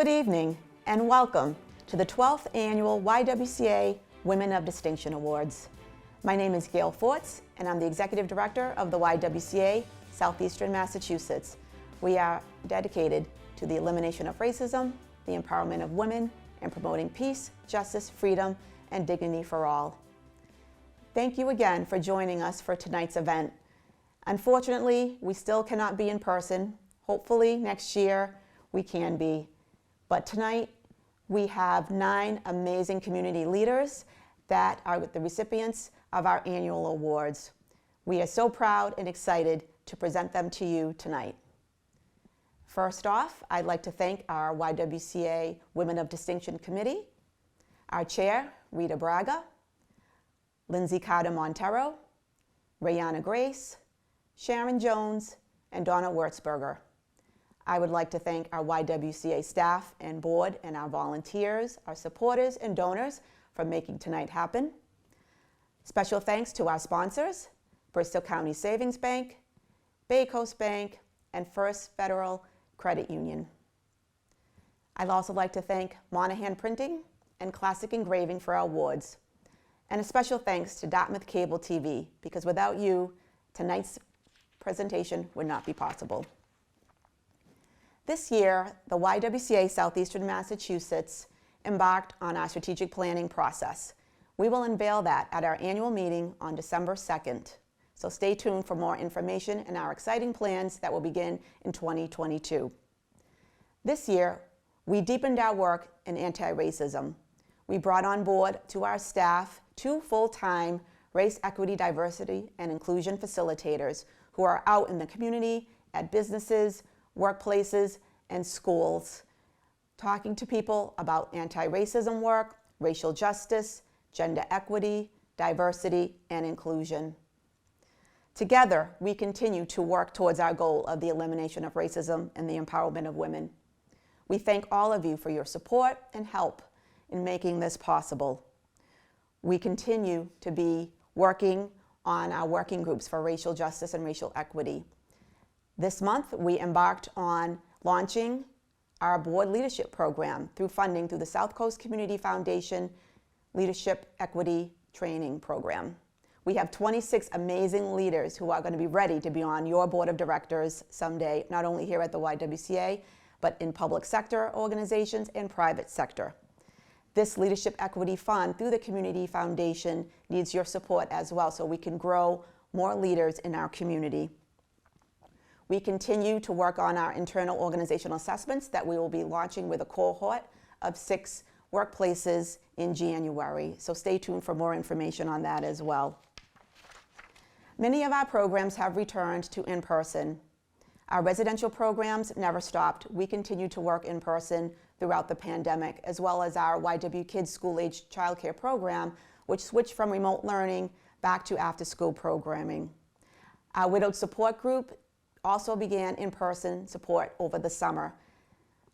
Good evening and welcome to the 12th Annual YWCA Women of Distinction Awards. My name is Gail Forts and I'm the Executive Director of the YWCA Southeastern Massachusetts. We are dedicated to the elimination of racism, the empowerment of women, and promoting peace, justice, freedom, and dignity for all. Thank you again for joining us for tonight's event. Unfortunately, we still cannot be in person. Hopefully next year we can be. But tonight we have 9 amazing community leaders that are the recipients of our annual awards. We are so proud and excited to present them to you tonight. First off, I'd like to thank our YWCA Women of Distinction Committee, our chair, Rita Braga, Lindsay Carter Montero, Rayanna Grace, Sharon Jones, and Donna Wurzberger. I would like to thank our YWCA staff and board and our volunteers, our supporters and donors for making tonight happen. Special thanks to our sponsors, Bristol County Savings Bank, Bay Coast Bank, and First Federal Credit Union. I'd also like to thank Monahan Printing and Classic Engraving for our awards. And a special thanks to Dartmouth Cable TV, because without you, tonight's presentation would not be possible. This year, the YWCA Southeastern Massachusetts embarked on our strategic planning process. We will unveil that at our annual meeting on December 2nd. So stay tuned for more information and our exciting plans that will begin in 2022. This year, we deepened our work in anti-racism. We brought on board to our staff 2 full-time race equity, diversity, and inclusion facilitators who are out in the community, at businesses, workplaces, and schools, talking to people about anti-racism work, racial justice, gender equity, diversity, and inclusion. Together, we continue to work towards our goal of the elimination of racism and the empowerment of women. We thank all of you for your support and help in making this possible. We continue to be working on our working groups for racial justice and racial equity. This month, we embarked on launching our board leadership program through funding through the South Coast Community Foundation Leadership Equity Training Program. We have 26 amazing leaders who are going to be ready to be on your board of directors someday, not only here at the YWCA, but in public sector organizations and private sector. This Leadership Equity Fund through the Community Foundation needs your support as well so we can grow more leaders in our community. We continue to work on our internal organizational assessments that we will be launching with a cohort of 6 workplaces in January. So stay tuned for more information on that as well. Many of our programs have returned to in-person. Our residential programs never stopped. We continue to work in person throughout the pandemic, as well as our YW Kids school-age childcare program, which switched from remote learning back to after-school programming. Our widowed support group also began in-person support over the summer.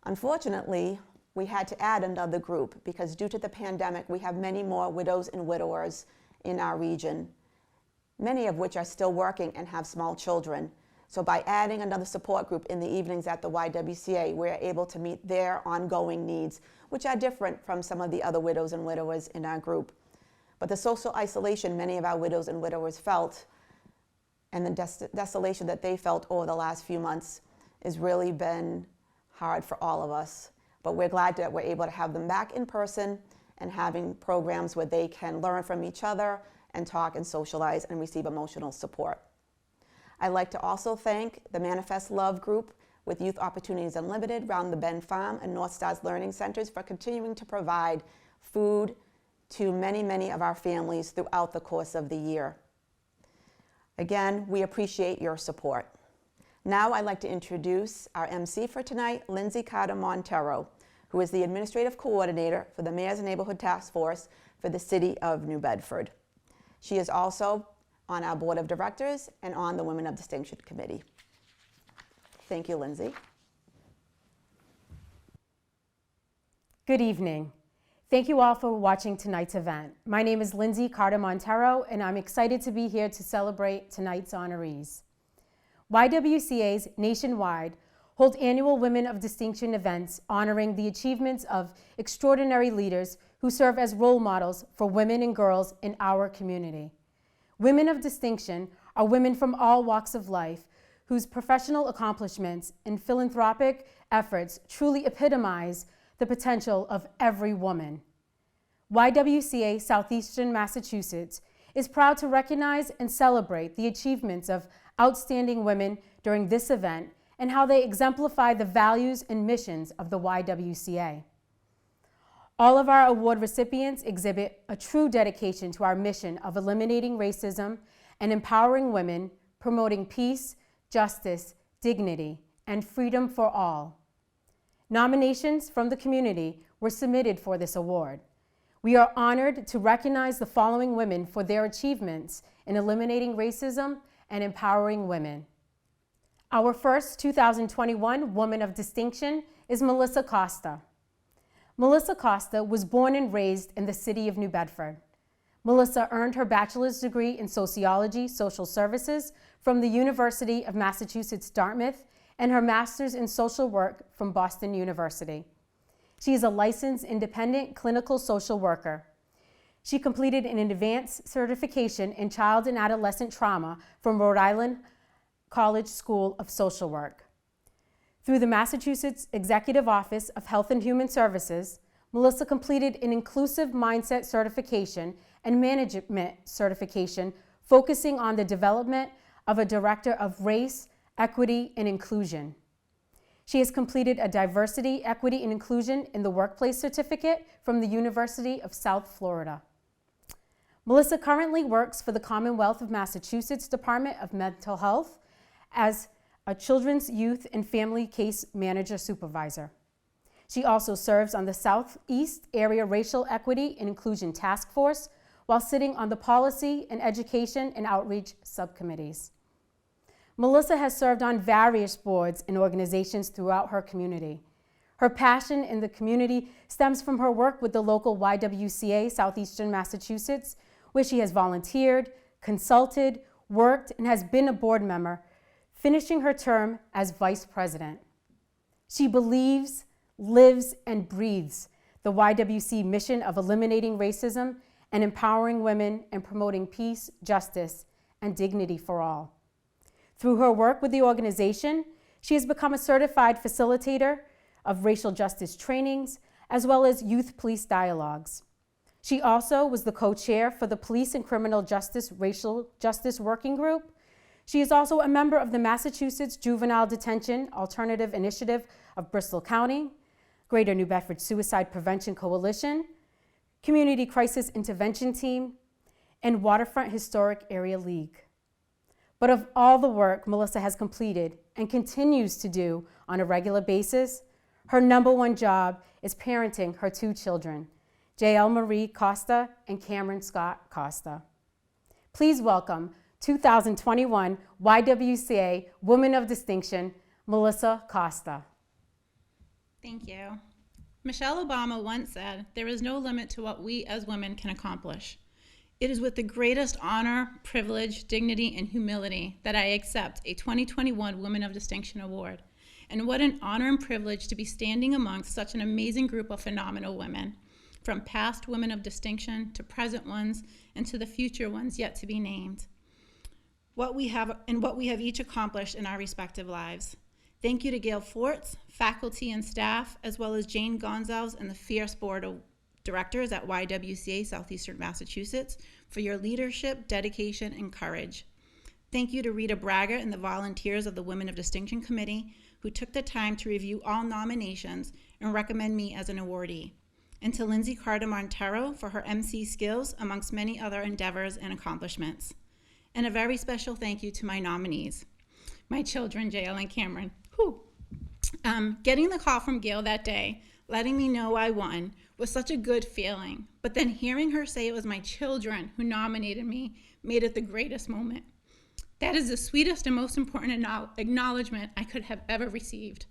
Unfortunately, we had to add another group because due to the pandemic, we have many more widows and widowers in our region, many of which are still working and have small children. So by adding another support group in the evenings at the YWCA, we're able to meet their ongoing needs, which are different from some of the other widows and widowers in our group. But the social isolation many of our widows and widowers felt and the desolation that they felt over the last few months has really been hard for all of us. But we're glad that we're able to have them back in person and having programs where they can learn from each other and talk and socialize and receive emotional support. I'd like to also thank the Manifest Love group with Youth Opportunities Unlimited, Round the Bend Farm, and North Stars Learning Centers for continuing to provide food to many, many of our families throughout the course of the year. Again, we appreciate your support. Now I'd like to introduce our MC for tonight, Lindsay Carter Montero, who is the Administrative Coordinator for the Mayor's Neighborhood Task Force for the City of New Bedford. She is also on our Board of Directors and on the Women of Distinction Committee. Thank you, Lindsay. Good evening. Thank you all for watching tonight's event. My name is Lindsay Carter Montero, and I'm excited to be here to celebrate tonight's honorees. YWCA's nationwide hold annual Women of Distinction events honoring the achievements of extraordinary leaders who serve as role models for women and girls in our community. Women of Distinction are women from all walks of life whose professional accomplishments and philanthropic efforts truly epitomize the potential of every woman. YWCA Southeastern Massachusetts is proud to recognize and celebrate the achievements of outstanding women during this event and how they exemplify the values and missions of the YWCA. All of our award recipients exhibit a true dedication to our mission of eliminating racism and empowering women, promoting peace, justice, dignity, and freedom for all. Nominations from the community were submitted for this award. We are honored to recognize the following women for their achievements in eliminating racism and empowering women. Our first 2021 Woman of Distinction is Melissa Costa. Melissa Costa was born and raised in the city of New Bedford. Melissa earned her bachelor's degree in sociology, social services from the University of Massachusetts, Dartmouth, and her master's in social work from Boston University. She is a licensed independent clinical social worker. She completed an advanced certification in child and adolescent trauma from Rhode Island College School of Social Work. Through the Massachusetts Executive Office of Health and Human Services, Melissa completed an inclusive mindset certification and management certification focusing on the development of a director of race, equity, and inclusion. She has completed a diversity, equity, and inclusion in the workplace certificate from the University of South Florida. Melissa currently works for the Commonwealth of Massachusetts Department of Mental Health as a Children's, Youth, and Family Case Manager Supervisor. She also serves on the Southeast Area Racial Equity and Inclusion Task Force while sitting on the Policy and Education and Outreach subcommittees. Melissa has served on various boards and organizations throughout her community. Her passion in the community stems from her work with the local YWCA Southeastern Massachusetts, where she has volunteered, consulted, worked, and has been a board member, finishing her term as vice president. She believes, lives, and breathes the YWC mission of eliminating racism and empowering women and promoting peace, justice, and dignity for all. Through her work with the organization, she has become a certified facilitator of racial justice trainings, as well as youth police dialogues. She also was the co-chair for the Police and Criminal Justice Racial Justice Working Group. She is also a member of the Massachusetts Juvenile Detention Alternative Initiative of Bristol County, Greater New Bedford Suicide Prevention Coalition, Community Crisis Intervention Team, and Waterfront Historic Area League. But of all the work Melissa has completed and continues to do on a regular basis, her number one job is parenting her two children, Jael Marie Costa and Cameron Scott Costa. Please welcome 2021 YWCA Woman of Distinction, Melissa Costa. Thank you. Michelle Obama once said, "There is no limit to what we as women can accomplish." It is with the greatest honor, privilege, dignity, and humility that I accept a 2021 Woman of Distinction Award. And what an honor and privilege to be standing amongst such an amazing group of phenomenal women, from past women of distinction to present ones and to the future ones yet to be named. What we have each accomplished in our respective lives. Thank you to Gail Forts, faculty and staff, as well as Jane Gonzalez and the fierce board of directors at YWCA Southeastern Massachusetts for your leadership, dedication, and courage. Thank you to Rita Braga and the volunteers of the Women of Distinction Committee who took the time to review all nominations and recommend me as an awardee. And to Lindsay Carter Montero for her MC skills amongst many other endeavors and accomplishments. And a very special thank you to my nominees, my children, Jael and Cameron. Getting the call from Gail that day, letting me know I won, was such a good feeling. But then hearing her say it was my children who nominated me made it the greatest moment. That is the sweetest and most important acknowledgement I could have ever received.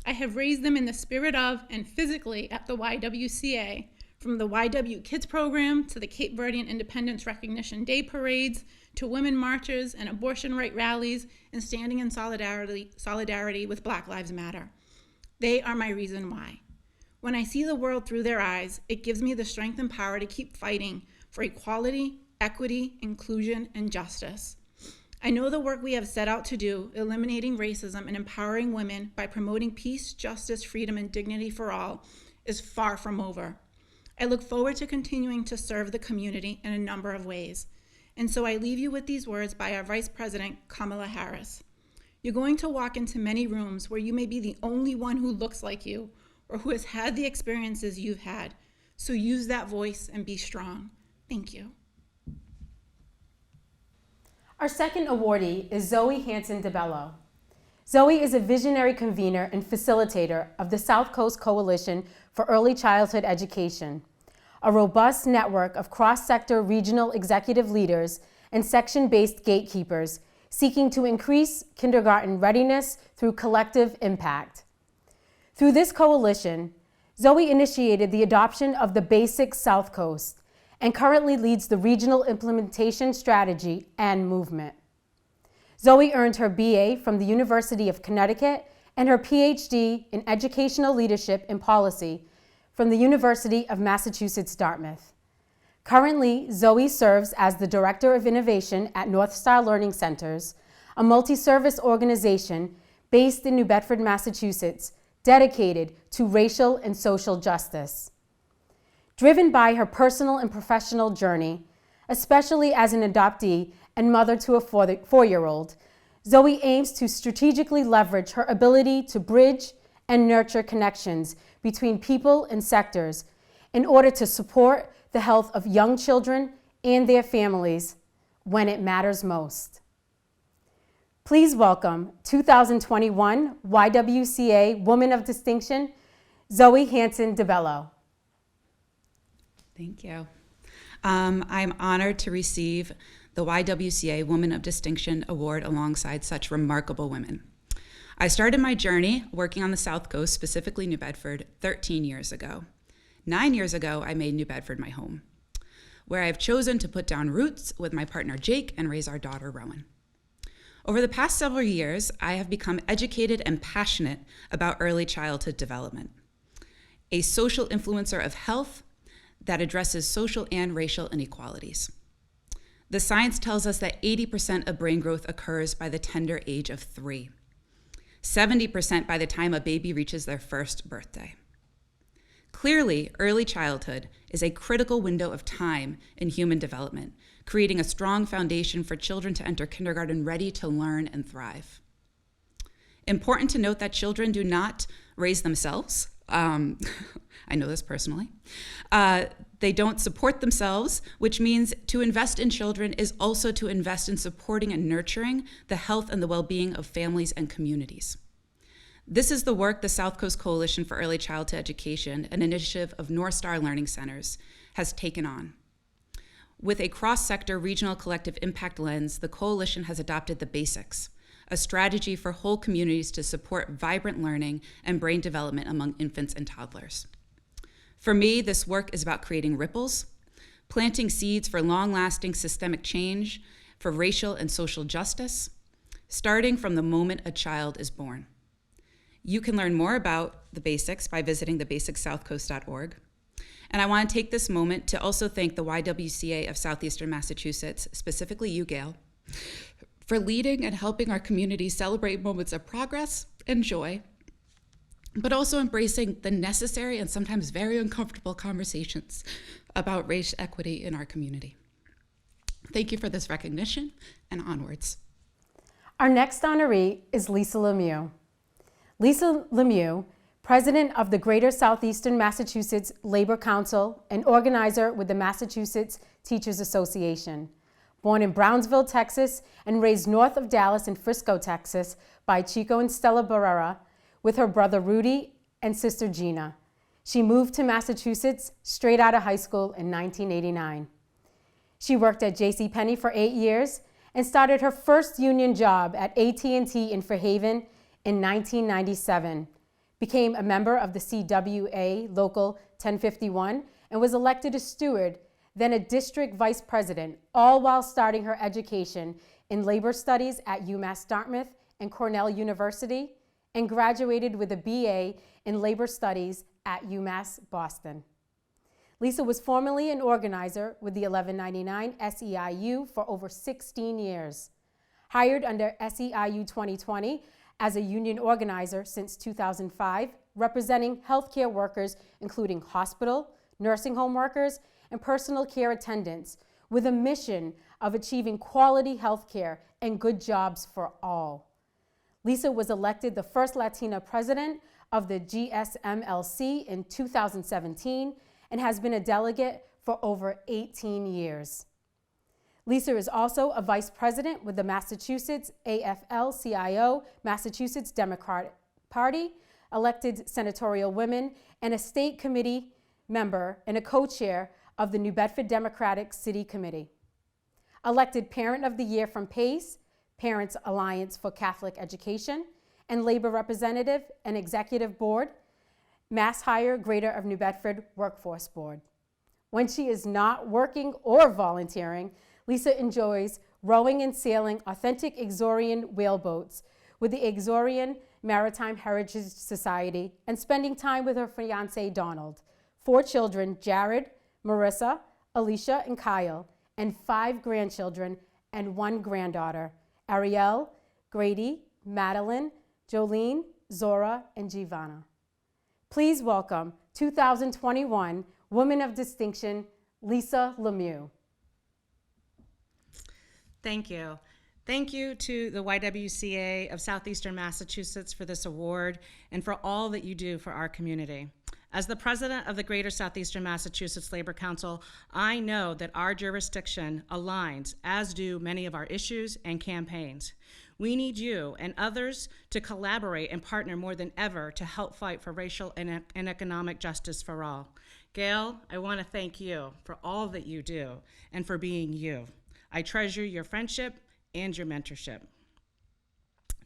I have raised them in the spirit of and physically at the YWCA From the YW Kids program to the Cape Verdean Independence Recognition Day parades to women marches and abortion right rallies and standing in solidarity with Black Lives Matter. They are my reason why. When I see the world through their eyes, it gives me the strength and power to keep fighting for equality, equity, inclusion, and justice. I know the work we have set out to do, eliminating racism and empowering women by promoting peace, justice, freedom, and dignity for all, is far from over. I look forward to continuing to serve the community in a number of ways. And so I leave you with these words by our Vice President, Kamala Harris. You're going to walk into many rooms where you may be the only one who looks like you or who has had the experiences you've had. So use that voice and be strong. Thank you. Our second awardee is Zoe Hanson DeBello. Zoe is a visionary convener and facilitator of the South Coast Coalition for Early Childhood Education, a robust network of cross-sector regional executive leaders and section-based gatekeepers seeking to increase kindergarten readiness through collective impact. Through this coalition, Zoe initiated the adoption of the Basic South Coast and currently leads the regional implementation strategy and movement. Zoe earned her BA from the University of Connecticut and her PhD in Educational Leadership and Policy from the University of Massachusetts, Dartmouth. Currently, Zoe serves as the Director of Innovation at North Star Learning Centers, a multi-service organization based in New Bedford, Massachusetts, dedicated to racial and social justice. Driven by her personal and professional journey, especially as an adoptee and mother to a four-year-old, Zoe aims to strategically leverage her ability to bridge and nurture connections between people and sectors in order to support the health of young children and their families when it matters most. Please welcome 2021 YWCA Woman of Distinction, Zoe Hanson DeBello. Thank you. I'm honored to receive the YWCA Woman of Distinction Award alongside such remarkable women. I started my journey working on the South Coast, specifically New Bedford, 13 years ago. 9 years ago, I made New Bedford my home, where I have chosen to put down roots with my partner Jake and raise our daughter Rowan. Over the past several years, I have become educated and passionate about early childhood development, a social influencer of health that addresses social and racial inequalities. The science tells us that 80% of brain growth occurs by the tender age of 3, 70% by the time a baby reaches their first birthday. Clearly, early childhood is a critical window of time in human development, creating a strong foundation for children to enter kindergarten ready to learn and thrive. Important to note that children do not raise themselves. I know this personally. They don't support themselves, which means to invest in children is also to invest in supporting and nurturing the health and the well-being of families and communities. This is the work the South Coast Coalition for Early Childhood Education, an initiative of North Star Learning Centers, has taken on. With a cross-sector regional collective impact lens, the coalition has adopted the basics, a strategy for whole communities to support vibrant learning and brain development among infants and toddlers. For me, this work is about creating ripples, planting seeds for long-lasting systemic change, for racial and social justice, starting from the moment a child is born. You can learn more about the basics by visiting thebasicsouthcoast.org. And I want to take this moment to also thank the YWCA of Southeastern Massachusetts, specifically you, Gail, for leading and helping our community celebrate moments of progress and joy, but also embracing the necessary and sometimes very uncomfortable conversations about race equity in our community. Thank you for this recognition, and onwards. Our next honoree is Lisa Lemieux. Lisa Lemieux, president of the Greater Southeastern Massachusetts Labor Council and organizer with the Massachusetts Teachers Association. Born in Brownsville, Texas, and raised north of Dallas in Frisco, Texas, by Chico and Stella Barrera, with her brother Rudy and sister Gina. She moved to Massachusetts straight out of high school in 1989. She worked at JCPenney for 8 years and started her first union job at AT&T in Fairhaven in 1997, became a member of the CWA Local 1051, and was elected a steward, then a district vice president, all while starting her education in labor studies at UMass Dartmouth and Cornell University, and graduated with a BA in labor studies at UMass Boston. Lisa was formerly an organizer with the 1199 SEIU for over 16 years. Hired under SEIU 2020 as a union organizer since 2005, representing healthcare workers including hospital, nursing home workers, and personal care attendants, with a mission of achieving quality healthcare and good jobs for all. Lisa was elected the first Latina president of the GSMLC in 2017 and has been a delegate for over 18 years. Lisa is also a vice president with the Massachusetts AFL-CIO, Massachusetts Democratic Party, elected senatorial women, and a state committee member and a co-chair of the New Bedford Democratic City Committee. Elected Parent of the Year from PACE, Parents Alliance for Catholic Education, and Labor Representative and Executive Board, Mass Hire Greater of New Bedford Workforce Board. When she is not working or volunteering, Lisa enjoys rowing and sailing authentic Exorian whaleboats with the Exorian Maritime Heritage Society and spending time with her fiancé, Donald, 4 children, Jared, Marissa, Alicia, and Kyle, and 5 grandchildren and 1 granddaughter, Ariel, Grady, Madeline, Jolene, Zora, and Giovanna. Please welcome 2021 Woman of Distinction, Lisa Lemieux. Thank you. Thank you to the YWCA of Southeastern Massachusetts for this award and for all that you do for our community. As the president of the Greater Southeastern Massachusetts Labor Council, I know that our jurisdiction aligns, as do many of our issues and campaigns. We need you and others to collaborate and partner more than ever to help fight for racial and economic justice for all. Gail, I want to thank you for all that you do and for being you. I treasure your friendship and your mentorship.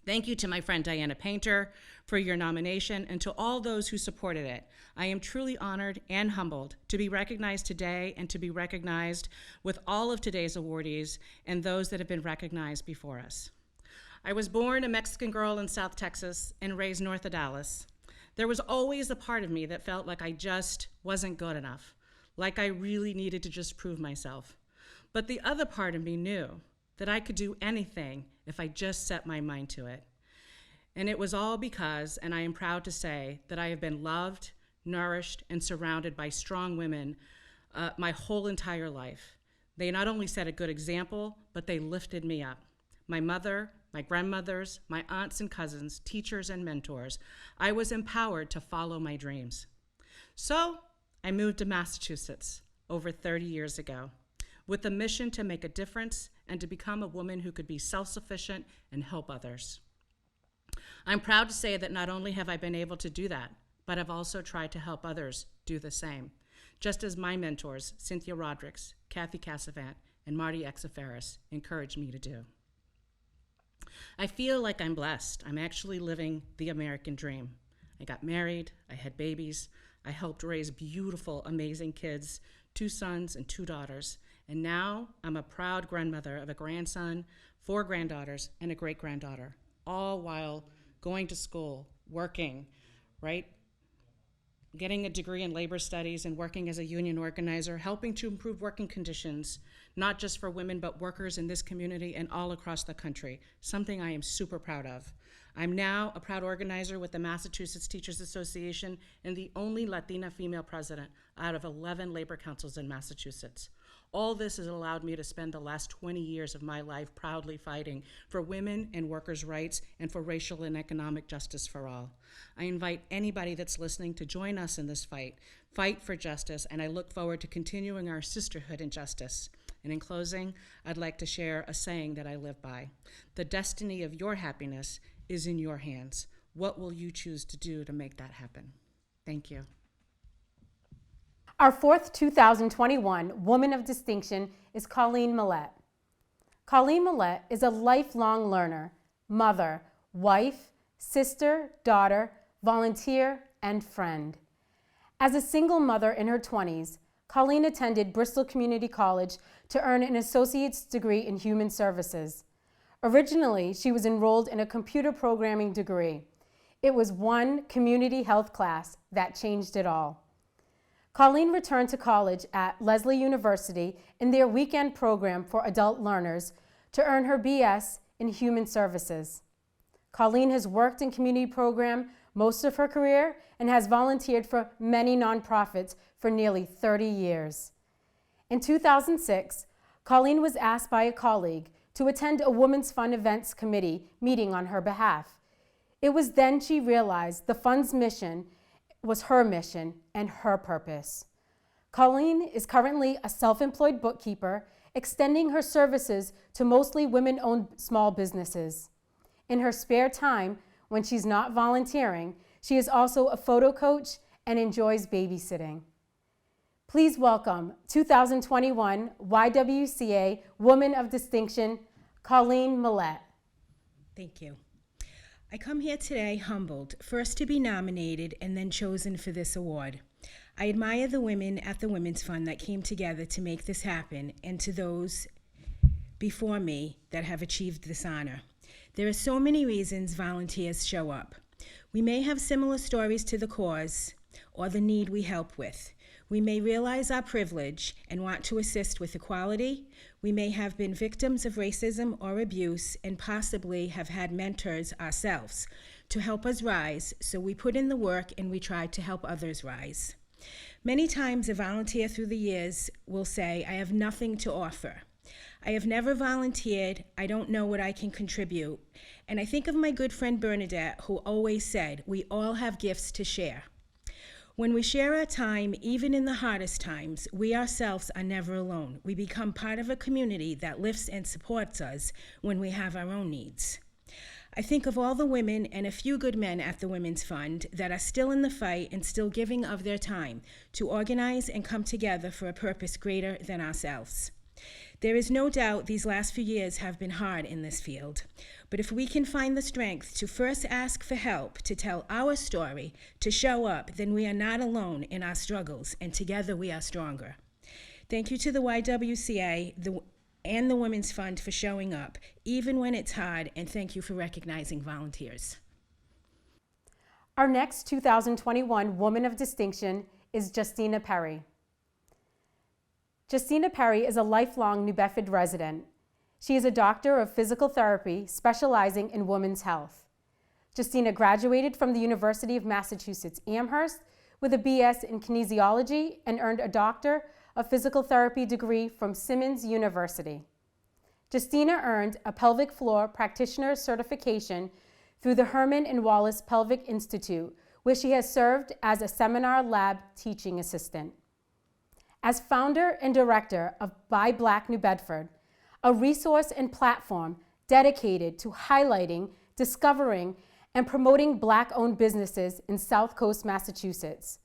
Thank you to my friend Diana Painter for your nomination and to all those who supported it. I am truly honored and humbled to be recognized today and to be recognized with all of today's awardees and those that have been recognized before us. I was born a Mexican girl in South Texas and raised north of Dallas. There was always a part of me that felt like I just wasn't good enough, like I really needed to just prove myself. But the other part of me knew that I could do anything if I just set my mind to it. And it was all because, and I am proud to say, that I have been loved, nourished, and surrounded by strong women my whole entire life. They not only set a good example, but they lifted me up. My mother, my grandmothers, my aunts and cousins, teachers and mentors. I was empowered to follow my dreams. So I moved to Massachusetts over 30 years ago with a mission to make a difference and to become a woman who could be self-sufficient and help others. I'm proud to say that not only have I been able to do that, but I've also tried to help others do the same, just as my mentors, Cynthia Rodricks, Kathy Cassavant, and Marty Exaferis, encouraged me to do. I feel like I'm blessed. I'm actually living the American dream. I got married, I had babies, I helped raise beautiful, amazing kids, 2 sons and 2 daughters, and now I'm a proud grandmother of a grandson, 4 granddaughters, and a great-granddaughter, all while going to school, working, right? Getting a degree in labor studies and working as a union organizer, helping to improve working conditions, not just for women, but workers in this community and all across the country, something I am super proud of. I'm now a proud organizer with the Massachusetts Teachers Association and the only Latina female president out of 11 labor councils in Massachusetts. All this has allowed me to spend the last 20 years of my life proudly fighting for women and workers' rights and for racial and economic justice for all. I invite anybody that's listening to join us in this fight for justice, and I look forward to continuing our sisterhood in justice. And in closing, I'd like to share a saying that I live by. The destiny of your happiness is in your hands. What will you choose to do to make that happen? Thank you. Our 4th 2021 Woman of Distinction is Colleen Millette. Colleen Millette is a lifelong learner, mother, wife, sister, daughter, volunteer, and friend. As a single mother in her 20s, Colleen attended Bristol Community College to earn an associate's degree in human services. Originally, she was enrolled in a computer programming degree. It was one community health class that changed it all. Colleen returned to college at Lesley University in their weekend program for adult learners to earn her BS in human services. Colleen has worked in community program most of her career and has volunteered for many nonprofits for nearly 30 years. In 2006, Colleen was asked by a colleague to attend a Women's Fund Events Committee meeting on her behalf. It was then she realized the fund's mission was her mission and her purpose. Colleen is currently a self-employed bookkeeper, extending her services to mostly women-owned small businesses. In her spare time, when she's not volunteering, she is also a photo coach and enjoys babysitting. Please welcome 2021 YWCA Woman of Distinction, Colleen Millette. Thank you. I come here today humbled, first to be nominated and then chosen for this award. I admire the women at the Women's Fund that came together to make this happen, and to those before me that have achieved this honor. There are so many reasons volunteers show up. We may have similar stories to the cause or the need we help with. We may realize our privilege and want to assist with equality. We may have been victims of racism or abuse and possibly have had mentors ourselves to help us rise, so we put in the work and we try to help others rise. Many times a volunteer through the years will say, I have nothing to offer. I have never volunteered, I don't know what I can contribute. And I think of my good friend Bernadette, who always said, we all have gifts to share. When we share our time, even in the hardest times, we ourselves are never alone. We become part of a community that lifts and supports us when we have our own needs. I think of all the women and a few good men at the Women's Fund that are still in the fight and still giving of their time to organize and come together for a purpose greater than ourselves. There is no doubt these last few years have been hard in this field, but if we can find the strength to first ask for help, to tell our story, to show up, then we are not alone in our struggles, and together we are stronger. Thank you to the YWCA and the Women's Fund for showing up, even when it's hard, and thank you for recognizing volunteers. Our next 2021 Woman of Distinction is Justina Perry. Justina Perry is a lifelong New Bedford resident. She is a doctor of physical therapy specializing in women's health. Justina graduated from the University of Massachusetts Amherst with a BS in kinesiology and earned a doctor of physical therapy degree from Simmons University. Justina earned a pelvic floor practitioner certification through the Herman and Wallace Pelvic Institute, where she has served as a seminar lab teaching assistant. As founder and director of Buy Black New Bedford, a resource and platform dedicated to highlighting, discovering, and promoting Black-owned businesses in South Coast, Massachusetts.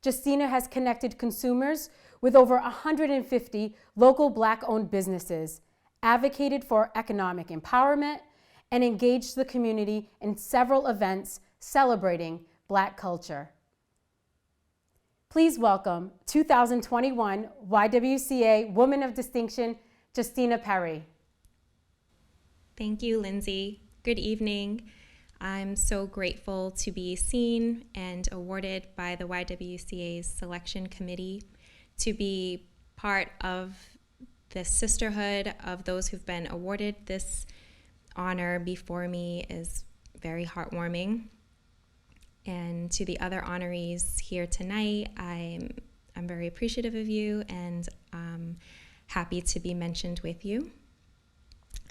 Justina has connected consumers with over 150 local Black-owned businesses, advocated for economic empowerment, and engaged the community in several events celebrating Black culture. Please welcome 2021 YWCA Woman of Distinction, Justina Perry. Thank you, Lindsay. Good evening. I'm so grateful to be seen and awarded by the YWCA's selection committee, to be part of the sisterhood of those who've been awarded this honor before me is very heartwarming. And to the other honorees here tonight, I'm very appreciative of you and happy to be mentioned with you.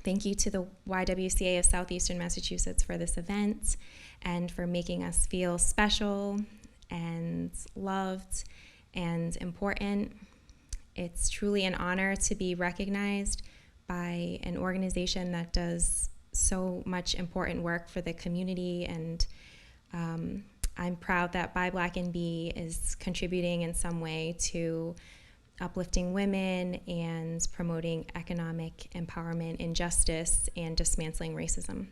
Thank you to the YWCA of Southeastern Massachusetts for this event and for making us feel special and loved and important. It's truly an honor to be recognized by an organization that does so much important work for the community, and I'm proud that Buy Black and Be is contributing in some way to uplifting women and promoting economic empowerment and justice and dismantling racism.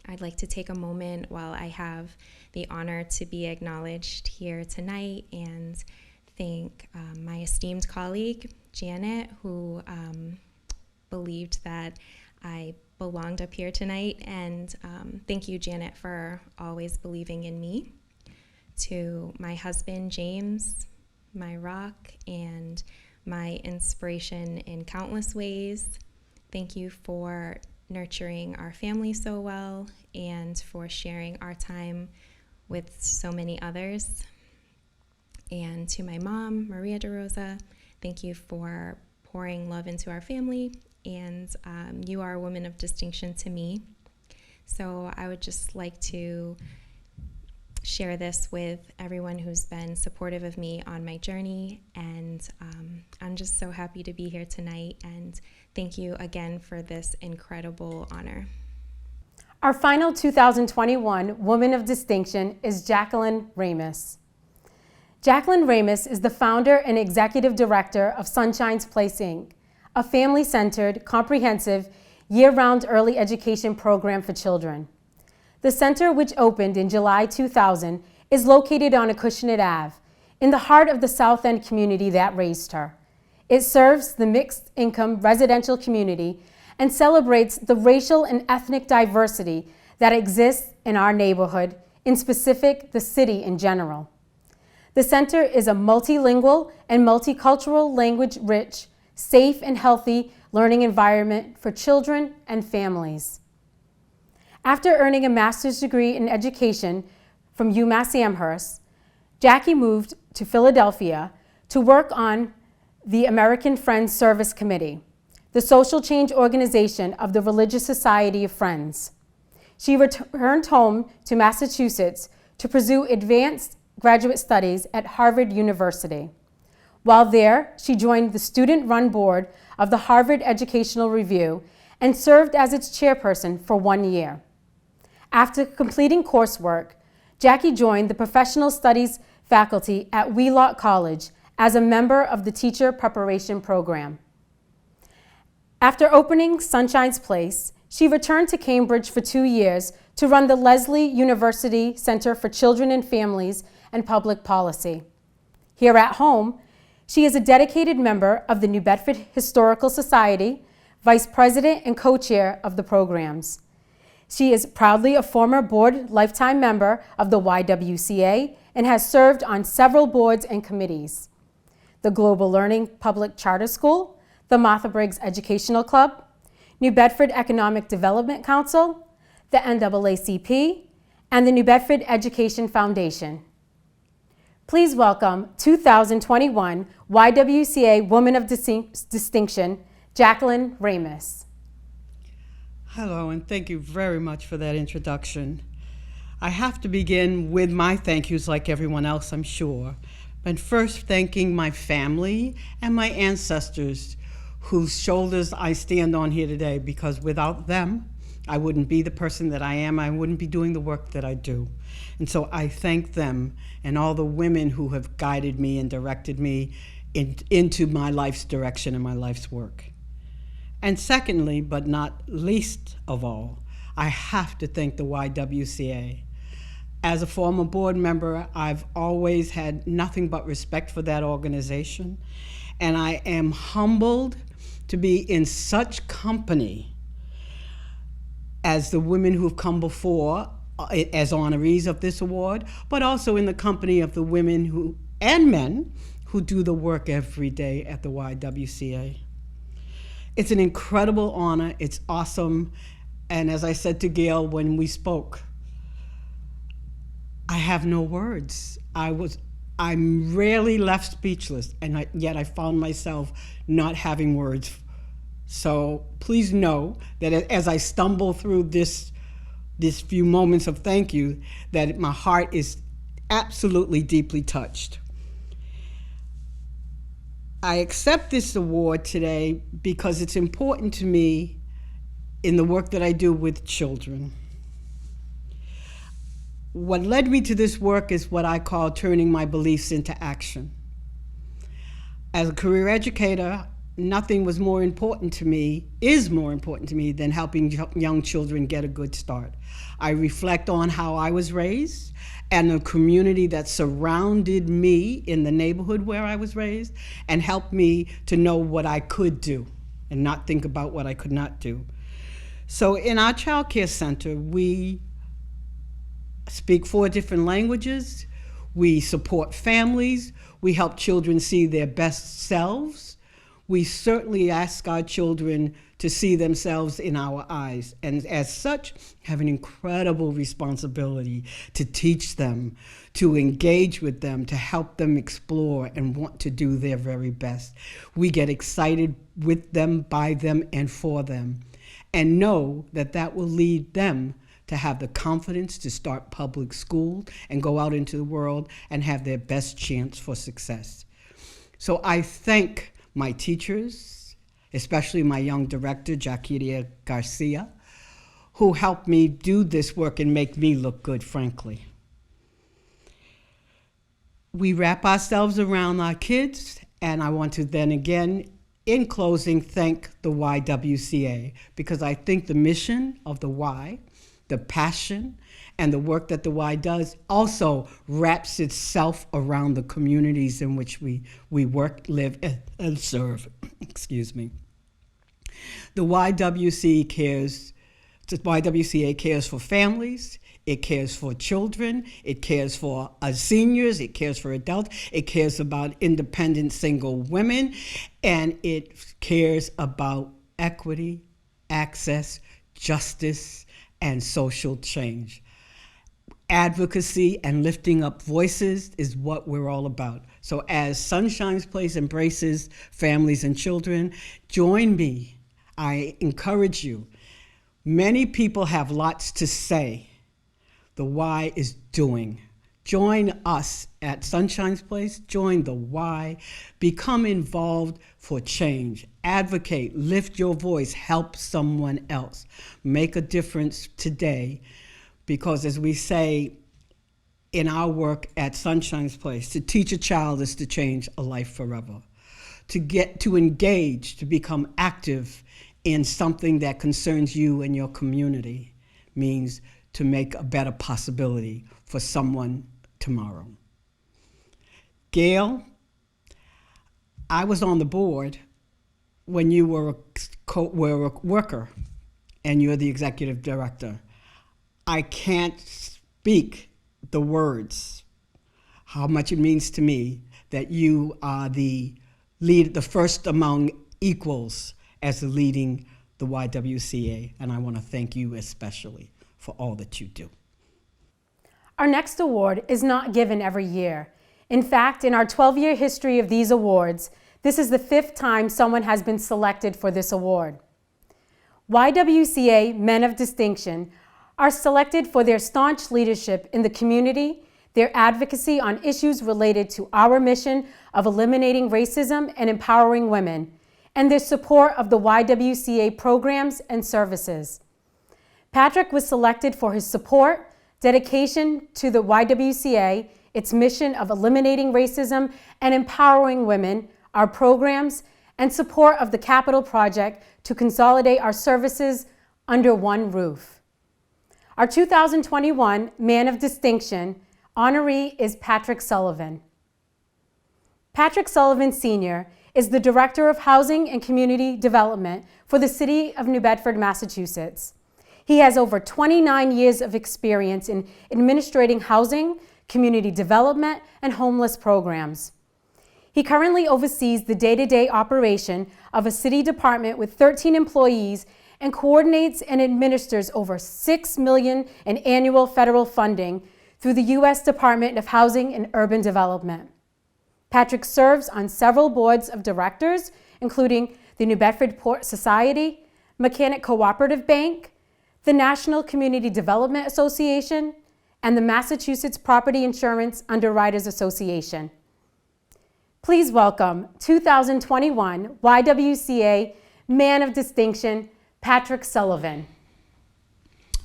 I'd like to take a moment while I have the honor to be acknowledged here tonight and thank my esteemed colleague, Janet, who believed that I belonged up here tonight. And thank you, Janet, for always believing in me. To my husband, James, my rock, and my inspiration in countless ways. Thank you for nurturing our family so well and for sharing our time with so many others. And to my mom, Maria DeRosa, thank you for pouring love into our family, and you are a woman of distinction to me. So I would just like to share this with everyone who's been supportive of me on my journey, and I'm just so happy to be here tonight, and thank you again for this incredible honor. Our final 2021 Woman of Distinction is Jacqueline Ramus. Jacqueline Ramus is the founder and executive director of Sunshine's Place, Inc., a family-centered, comprehensive, year-round early education program for children. The center, which opened in July 2000, is located on Acushnet Ave, in the heart of the South End community that raised her. It serves the mixed-income residential community and celebrates the racial and ethnic diversity that exists in our neighborhood, in specific, the city in general. The center is a multilingual and multicultural, language-rich, safe and healthy learning environment for children and families. After earning a master's degree in education from UMass Amherst, Jackie moved to Philadelphia to work on the American Friends Service Committee, the social change organization of the Religious Society of Friends. She returned home to Massachusetts to pursue advanced graduate studies at Harvard University. While there, she joined the student-run board of the Harvard Educational Review and served as its chairperson for 1 year. After completing coursework, Jackie joined the Professional Studies faculty at Wheelock College as a member of the Teacher Preparation Program. After opening Sunshine's Place, she returned to Cambridge for 2 years to run the Lesley University Center for Children and Families and Public Policy. Here at home, she is a dedicated member of the New Bedford Historical Society, vice president and co-chair of the programs. She is proudly a former board lifetime member of the YWCA and has served on several boards and committees: the Global Learning Public Charter School, the Martha Briggs Educational Club, New Bedford Economic Development Council, the NAACP, and the New Bedford Education Foundation. Please welcome 2021 YWCA Woman of Distinction, Jacqueline Ramus. Hello, and thank you very much for that introduction. I have to begin with my thank yous like everyone else, I'm sure, but first thanking my family and my ancestors whose shoulders I stand on here today, because without them, I wouldn't be the person that I am. I wouldn't be doing the work that I do. And so I thank them and all the women who have guided me and directed me into my life's direction and my life's work. And secondly, but not least of all, I have to thank the YWCA. As a former board member, I've always had nothing but respect for that organization, and I am humbled to be in such company as the women who've come before as honorees of this award, but also in the company of the women who and men who do the work every day at the YWCA. It's an incredible honor, it's awesome, and as I said to Gail when we spoke, I have no words. I'm rarely left speechless, and yet I found myself not having words. So please know that as I stumble through this few moments of thank you, that my heart is absolutely deeply touched. I accept this award today because it's important to me in the work that I do with children. What led me to this work is what I call turning my beliefs into action. As a career educator, nothing was more important to me, is more important to me than helping young children get a good start. I reflect on how I was raised and the community that surrounded me in the neighborhood where I was raised, and helped me to know what I could do and not think about what I could not do. So in our child care center, we speak 4 different languages, we support families, we help children see their best selves. We certainly ask our children to see themselves in our eyes, and as such, have an incredible responsibility to teach them, to engage with them, to help them explore and want to do their very best. We get excited with them, by them, and for them, and know that that will lead them to have the confidence to start public school and go out into the world and have their best chance for success. So I thank my teachers, especially my young director, Jaquiria Garcia, who helped me do this work and make me look good, frankly. We wrap ourselves around our kids, and I want to then again, in closing, thank the YWCA, because I think the mission of the Y, the passion, and the work that the Y does also wraps itself around the communities in which we work, live, and serve. Excuse me. The YWCA cares for families, it cares for children, it cares for seniors, it cares for adults, it cares about independent single women, and it cares about equity, access, justice, and social change. Advocacy and lifting up voices is what we're all about. So as Sunshine's Place embraces families and children, join me. I encourage you. Many people have lots to say. The Y is doing. Join us at Sunshine's Place. Join the Y. Become involved for change. Advocate, lift your voice, help someone else. Make a difference today. Because as we say in our work at Sunshine's Place, to teach a child is to change a life forever. To get to engage, to become active in something that concerns you and your community means to make a better possibility for someone tomorrow. Gail, I was on the board when you were a worker and you're the executive director. I can't speak the words, how much it means to me that you are the first among equals as leading the YWCA, and I want to thank you especially for all that you do. Our next award is not given every year. In fact, in our 12-year history of these awards, this is the 5th time someone has been selected for this award. YWCA Men of Distinction are selected for their staunch leadership in the community, their advocacy on issues related to our mission of eliminating racism and empowering women, and their support of the YWCA programs and services. Patrick was selected for his support, dedication to the YWCA, its mission of eliminating racism and empowering women, our programs, and support of the Capital Project to consolidate our services under one roof. Our 2021 Man of Distinction honoree is Patrick Sullivan. Patrick Sullivan Sr. is the Director of Housing and Community Development for the City of New Bedford, Massachusetts. He has over 29 years of experience in administrating housing, community development, and homeless programs. He currently oversees the day-to-day operation of a city department with 13 employees and coordinates and administers over $6 million in annual federal funding through the U.S. Department of Housing and Urban Development. Patrick serves on several boards of directors, including the New Bedford Port Society, Mechanic Cooperative Bank, the National Community Development Association, and the Massachusetts Property Insurance Underwriters Association. Please welcome 2021 YWCA Man of Distinction, Patrick Sullivan.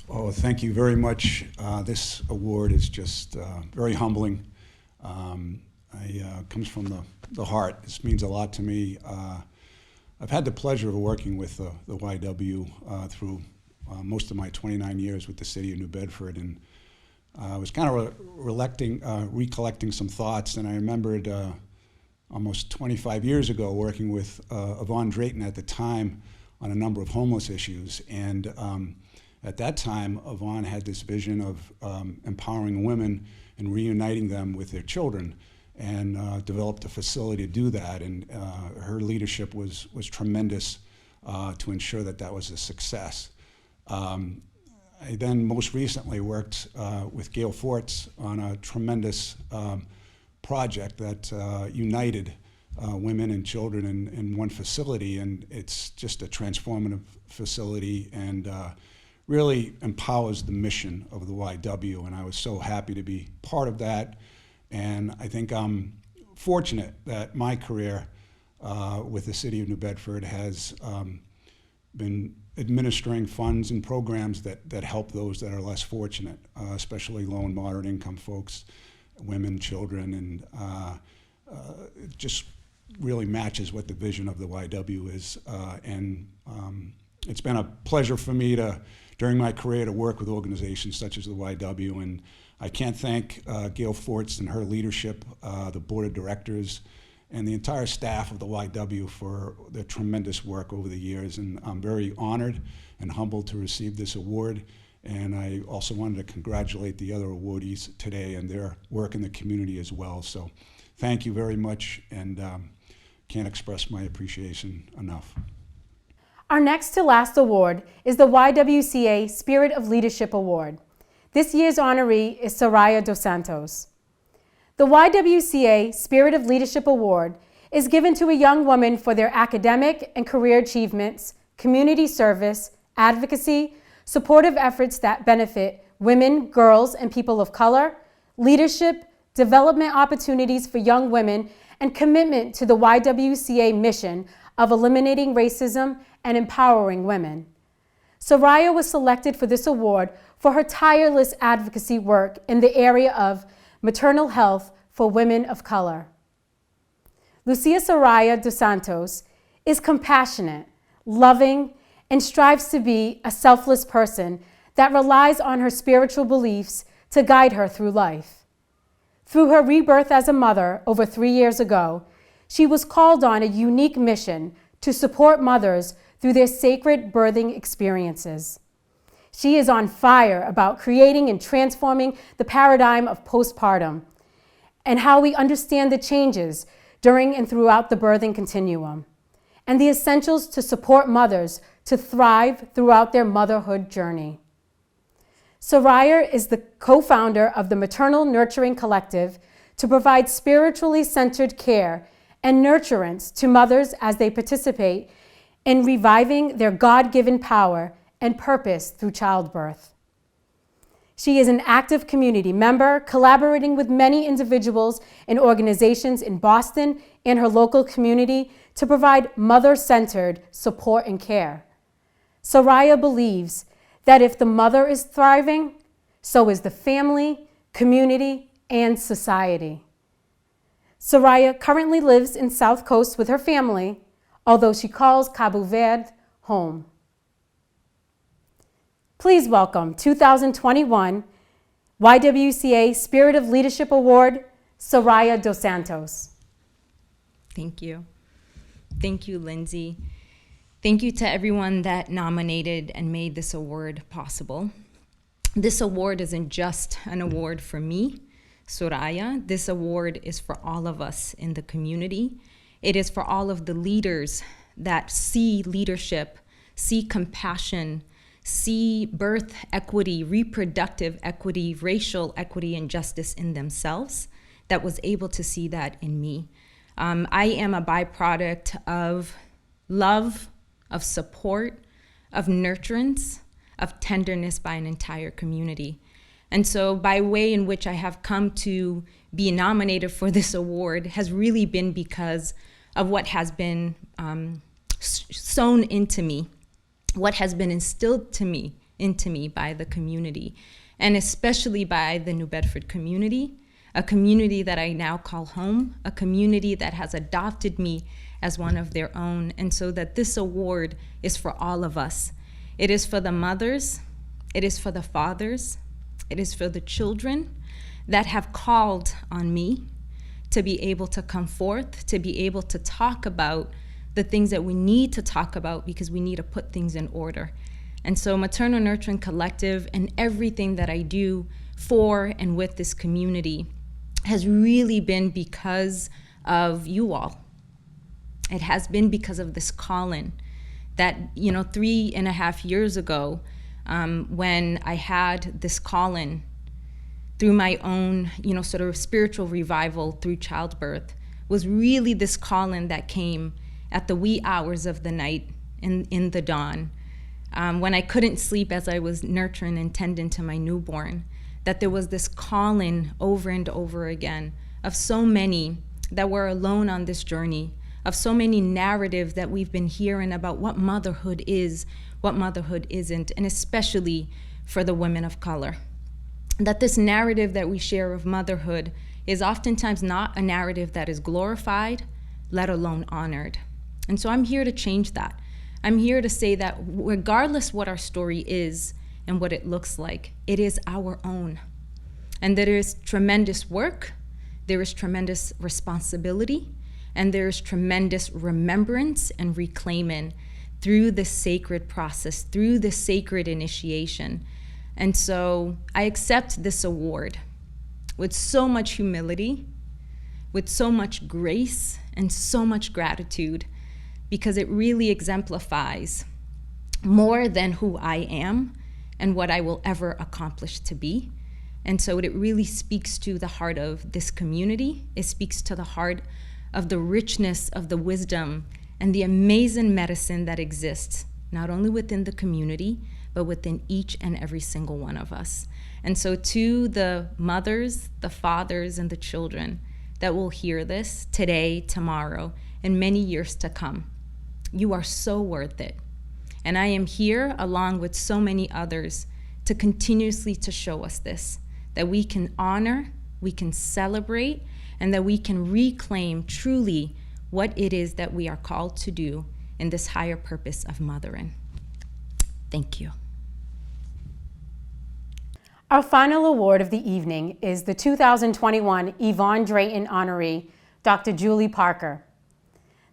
Oh, thank you very much. This award is just very humbling. It comes from the heart. This means a lot to me. I've had the pleasure of working with the YW through most of my 29 years with the city of New Bedford, and I was kind of recollecting some thoughts, and I remembered almost 25 years ago working with Yvonne Drayton at the time on a number of homeless issues. And at that time, Yvonne had this vision of empowering women and reuniting them with their children, and developed a facility to do that. And her leadership was tremendous to ensure that that was a success. I then most recently worked with Gail Forts on a tremendous project that united women and children in one facility, and it's just a transformative facility and really empowers the mission of the YW, and I was so happy to be part of that. And I think I'm fortunate that my career with the city of New Bedford has been administering funds and programs that help those that are less fortunate, especially low and moderate income folks, women, children, and it just really matches what the vision of the YW is. It's been a pleasure for me during my career to work with organizations such as the YW, and I can't thank Gail Forts and her leadership, the board of directors, and the entire staff of the YW for their tremendous work over the years. And I'm very honored and humbled to receive this award. And I also wanted to congratulate the other awardees today and their work in the community as well. So thank you very much, and can't express my appreciation enough. Our next to last award is the YWCA Spirit of Leadership Award. This year's honoree is Soraya Dos Santos. The YWCA Spirit of Leadership Award is given to a young woman for their academic and career achievements, community service, advocacy, supportive efforts that benefit women, girls, and people of color, leadership, development opportunities for young women, and commitment to the YWCA mission of eliminating racism and empowering women. Soraya was selected for this award for her tireless advocacy work in the area of maternal health for women of color. Lucia Soraya Dos Santos is compassionate, loving, and strives to be a selfless person that relies on her spiritual beliefs to guide her through life. Through her rebirth as a mother over 3 years ago, she was called on a unique mission to support mothers through their sacred birthing experiences. She is on fire about creating and transforming the paradigm of postpartum and how we understand the changes during and throughout the birthing continuum, and the essentials to support mothers to thrive throughout their motherhood journey. Soraya is the co-founder of the Maternal Nurturing Collective to provide spiritually centered care and nurturance to mothers as they participate in reviving their God-given power and purpose through childbirth. She is an active community member, collaborating with many individuals and organizations in Boston and her local community to provide mother-centered support and care. Soraya believes that if the mother is thriving, so is the family, community, and society. Soraya currently lives in South Coast with her family, although she calls Cabo Verde home. Please welcome 2021 YWCA Spirit of Leadership Award, Soraya Dos Santos. Thank you. Thank you, Lindsay. Thank you to everyone that nominated and made this award possible. This award isn't just an award for me, Soraya. This award is for all of us in the community. It is for all of the leaders that see leadership, see compassion, see birth equity, reproductive equity, racial equity, and justice in themselves, that was able to see that in me. I am a byproduct of love, of support, of nurturance, of tenderness by an entire community. And so by way in which I have come to be nominated for this award has really been because of what has been sown into me, what has been instilled into me by the community, and especially by the New Bedford community, a community that I now call home, a community that has adopted me as one of their own. And so that this award is for all of us. It is for the mothers, it is for the fathers, it is for the children that have called on me to be able to come forth, to be able to talk about the things that we need to talk about because we need to put things in order. And so Maternal Nurturing Collective and everything that I do for and with this community has really been because of you all. It has been because of this calling that, 3.5 years ago, when I had this calling through my own, sort of spiritual revival through childbirth, was really this calling that came at the wee hours of the night in the dawn, when I couldn't sleep as I was nurturing and tending to my newborn, that there was this calling over and over again of so many that were alone on this journey, of so many narratives that we've been hearing about what motherhood is, what motherhood isn't, and especially for the women of color. That this narrative that we share of motherhood is oftentimes not a narrative that is glorified, let alone honored. And so I'm here to change that. I'm here to say that regardless what our story is and what it looks like, it is our own. And there is tremendous work, there is tremendous responsibility, and there is tremendous remembrance and reclaiming through this sacred process, through this sacred initiation. And so I accept this award with so much humility, with so much grace, and so much gratitude, because it really exemplifies more than who I am and what I will ever accomplish to be. And so it really speaks to the heart of this community. It speaks to the heart of the richness of the wisdom and the amazing medicine that exists, not only within the community, but within each and every single one of us. And so to the mothers, the fathers, and the children that will hear this today, tomorrow, and many years to come, you are so worth it. And I am here along with so many others to continuously to show us this, that we can honor, we can celebrate, and that we can reclaim truly what it is that we are called to do in this higher purpose of mothering. Thank you. Our final award of the evening is the 2021 Yvonne Drayton honoree, Dr. Julie Parker.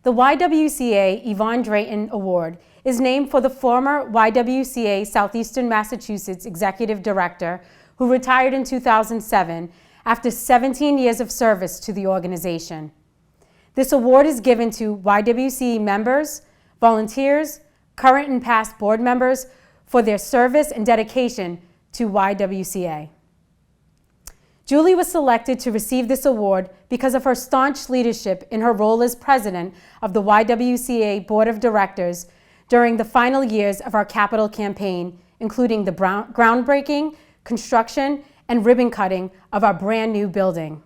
The YWCA Yvonne Drayton Award is named for the former YWCA Southeastern Massachusetts Executive Director who retired in 2007 after 17 years of service to the organization. This award is given to YWCA members, volunteers, current and past board members for their service and dedication to YWCA. Julie was selected to receive this award because of her staunch leadership in her role as president of the YWCA Board of Directors during the final years of our capital campaign, including the groundbreaking, construction, and ribbon cutting of our brand new building.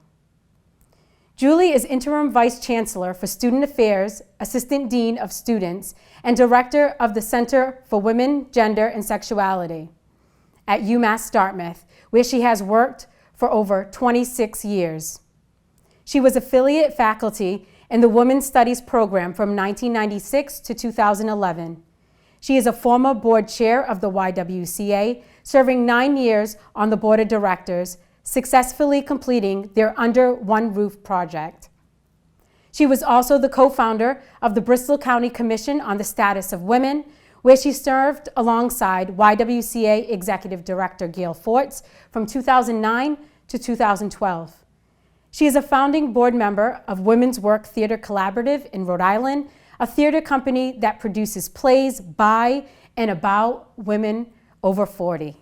Julie is Interim Vice Chancellor for Student Affairs, Assistant Dean of Students, and Director of the Center for Women, Gender, and Sexuality at UMass Dartmouth, where she has worked for over 26 years. She was affiliate faculty in the Women's Studies program from 1996 to 2011. She is a former board chair of the YWCA, serving 9 years on the board of directors, successfully completing their Under One Roof project. She was also the co-founder of the Bristol County Commission on the Status of Women, where she served alongside YWCA Executive Director Gail Forts from 2009 to 2012. She is a founding board member of Women's Work Theater Collaborative in Rhode Island, a theater company that produces plays by and about women over 40.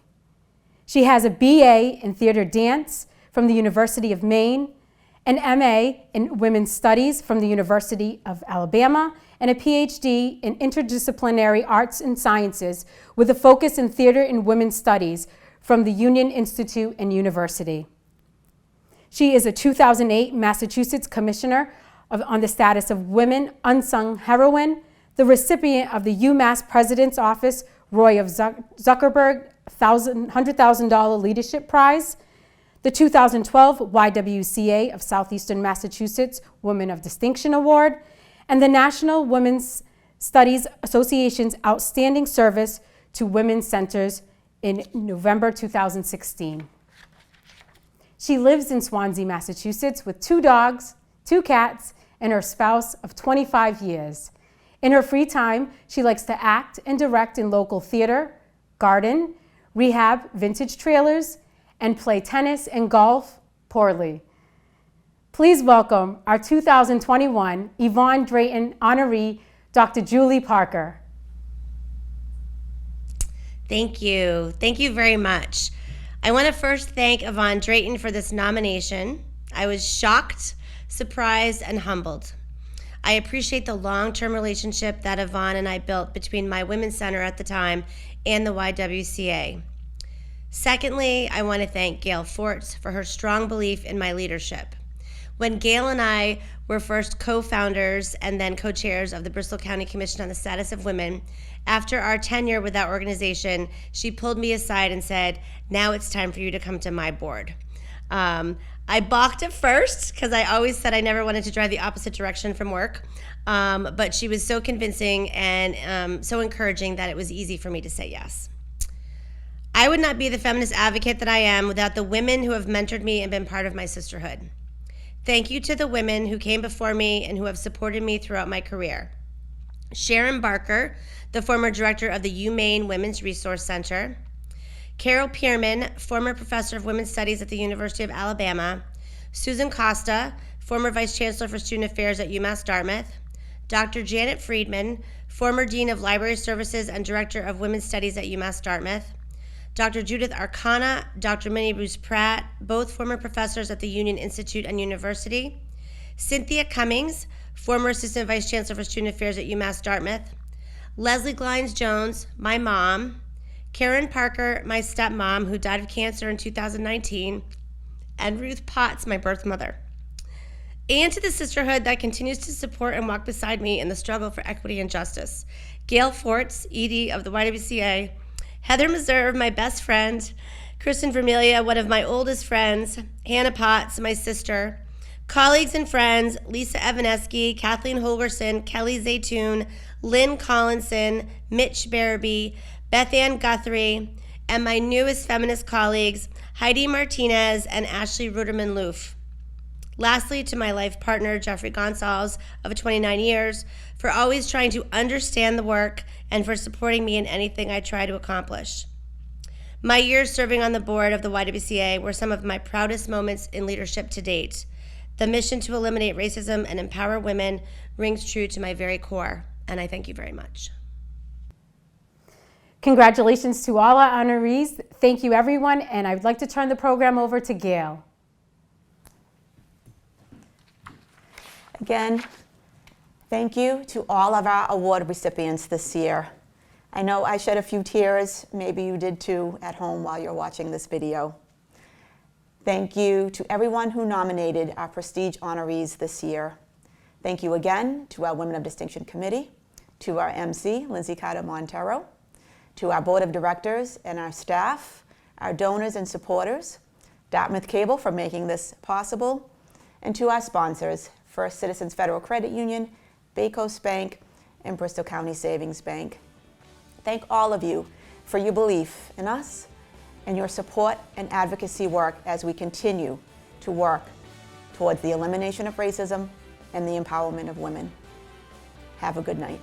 She has a BA in Theater Dance from the University of Maine, an MA in Women's Studies from the University of Alabama, and a PhD in Interdisciplinary Arts and Sciences with a focus in Theater and Women's Studies from the Union Institute and University. She is a 2008 Massachusetts Commissioner on the Status of Women Unsung Heroine, the recipient of the UMass President's Office Roy of Zuckerberg $100,000 Leadership Prize, the 2012 YWCA of Southeastern Massachusetts Women of Distinction Award, and the National Women's Studies Association's Outstanding Service to Women's Centers in November 2016. She lives in Swansea, Massachusetts with 2 dogs, 2 cats, and her spouse of 25 years. In her free time, she likes to act and direct in local theater, garden, rehab vintage trailers, and play tennis and golf poorly. Please welcome our 2021 Yvonne Drayton honoree, Dr. Julie Parker. Thank you. Thank you very much. I want to first thank Yvonne Drayton for this nomination. I was shocked, surprised, and humbled. I appreciate the long-term relationship that Yvonne and I built between my Women's Center at the time and the YWCA. Secondly, I want to thank Gail Forts for her strong belief in my leadership. When Gail and I were first co-founders and then co-chairs of the Bristol County Commission on the Status of Women, after our tenure with that organization, she pulled me aside and said, "Now it's time for you to come to my board." I balked at first because I always said I never wanted to drive the opposite direction from work, but she was so convincing and so encouraging that it was easy for me to say yes. I would not be the feminist advocate that I am without the women who have mentored me and been part of my sisterhood. Thank you to the women who came before me and who have supported me throughout my career. Sharon Barker, the former director of the UMaine Women's Resource Center. Carol Pierman, former professor of women's studies at the University of Alabama. Susan Costa, former vice chancellor for student affairs at UMass Dartmouth. Dr. Janet Friedman, former dean of library services and director of women's studies at UMass Dartmouth. Dr. Judith Arcana, Dr. Minnie Bruce Pratt, both former professors at the Union Institute and University. Cynthia Cummings, former assistant vice chancellor for student affairs at UMass Dartmouth. Leslie Glines Jones, my mom. Karen Parker, my stepmom, who died of cancer in 2019. And Ruth Potts, my birth mother. And to the sisterhood that continues to support and walk beside me in the struggle for equity and justice. Gail Forts, ED of the YWCA. Heather Meserve, my best friend. Kristen Vermelia, one of my oldest friends. Hannah Potts, my sister. Colleagues and friends, Lisa Evanesky, Kathleen Holgerson, Kelly Zaytoon, Lynn Collinson, Mitch Barabee, Beth Ann Guthrie, and my newest feminist colleagues, Heidi Martinez and Ashley Ruderman-Loof. Lastly, to my life partner, Jeffrey Gonsalves, of 29 years, for always trying to understand the work and for supporting me in anything I try to accomplish. My years serving on the board of the YWCA were some of my proudest moments in leadership to date. The mission to eliminate racism and empower women rings true to my very core, and I thank you very much. Congratulations to all our honorees. Thank you, everyone, and I would like to turn the program over to Gail. Again, thank you to all of our award recipients this year. I know I shed a few tears, maybe you did too at home while you're watching this video. Thank you to everyone who nominated our prestige honorees this year. Thank you again to our Women of Distinction Committee, to our MC, Lindsay Carter Montero, to our Board of Directors and our staff, our donors and supporters, Dartmouth Cable for making this possible, and to our sponsors, First Citizens Federal Credit Union, Bay Coast Bank, and Bristol County Savings Bank. Thank all of you for your belief in us and your support and advocacy work as we continue to work towards the elimination of racism and the empowerment of women. Have a good night.